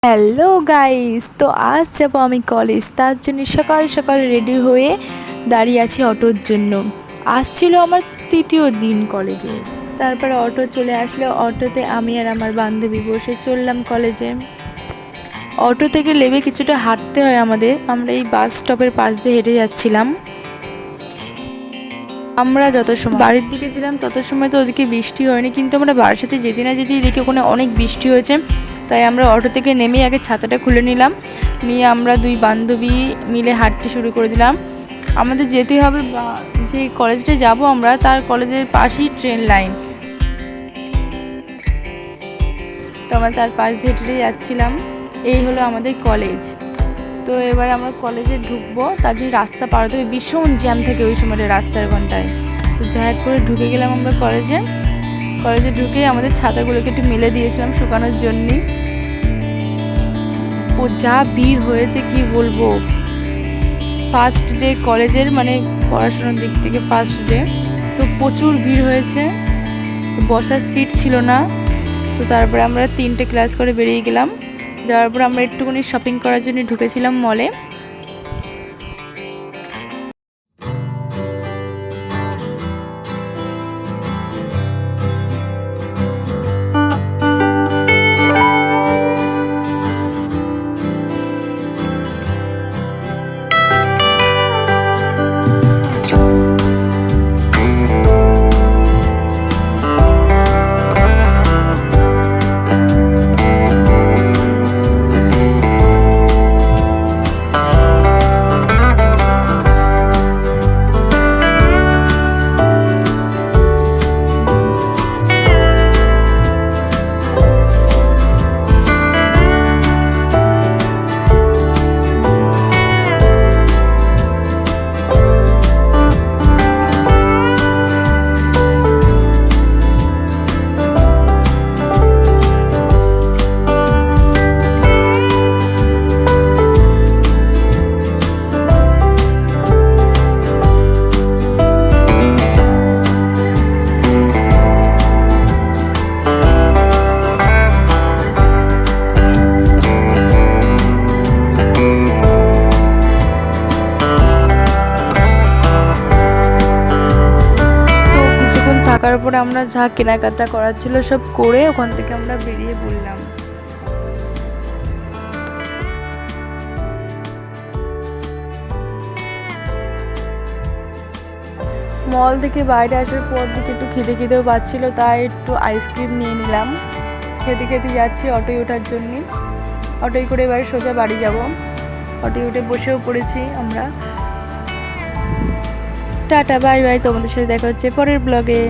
Hello guys, তো আজ যাবো আমি কলেজ। তার জন্য সকাল সকাল রেডি হয়ে দাঁড়িয়ে আছি অটোর জন্য। আসছিল আমার তৃতীয় দিন কলেজে। তারপরে অটো চলে আসলো, অটোতে আমি আর আমার বান্ধবী বসে চললাম কলেজে। অটো থেকে নেমে কিছুটা হাঁটতে হয় আমাদের। আমরা এই বাস স্টপের পাশ দিয়ে হেঁটে যাচ্ছিলাম। আমরা যত সময় বাড়ির দিকে ছিলাম তত সময় তো ওদিকে বৃষ্টি হয়নি, কিন্তু আমরা বারাসাতে যেতে না যেতেই দেখি ওখানে অনেক বৃষ্টি হয়েছে। তাই আমরা অটো থেকে নেমে আগে ছাতাটা খুলে নিলাম, নিয়ে আমরা দুই বান্ধবী মিলে হাঁটতে শুরু করে দিলাম। আমাদের যেতে হবে যে কলেজটা যাব আমরা, তার কলেজের পাশেই ট্রেন লাইন। তো আমরা তার পাশ দিয়ে হেঁটে যাচ্ছিলাম। এই হলো আমাদের কলেজ। তো এবার আমরা কলেজে ঢুকবো, তার জন্য রাস্তা পার হতে হবে। ভীষণ জ্যাম থাকে ওই সময়টা রাস্তার ঘন্টায়। তো যাই করে ঢুকে গেলাম আমরা কলেজে ঢুকে আমাদের ছাতাগুলোকে একটু মেলে দিয়েছিলাম শুকানোর জন্যে। ও যা ভিড় হয়েছে কি বলবো। ফার্স্ট ডে কলেজের, মানে পড়াশোনার দিক থেকে ফার্স্ট ডে, তো প্রচুর ভিড় হয়েছে, বসার সিট ছিল না। তো তারপরে আমরা 3টে ক্লাস করে বেরিয়ে গেলাম। যাওয়ার পর আমরা একটুখানি শপিং করার জন্য ঢুকেছিলাম মলে। থাকার পরে আমরা যা কেনাকাটা করার ছিল সব করে ওখান থেকে আমরা বেরিয়ে পড়লাম। মল থেকে বাইরে আসার পর দিকে একটু খিদেও পাচ্ছিল, তাই একটু আইসক্রিম নিয়ে নিলাম। খেতে যাচ্ছি অটোয় ওঠার জন্য। অটোয় করে এবারে সোজা বাড়ি যাব। অটোয় উঠে বসেও পড়েছি আমরা। Tata, bye bye. তোমাদের সাথে দেখা হচ্ছে পরের ব্লগে।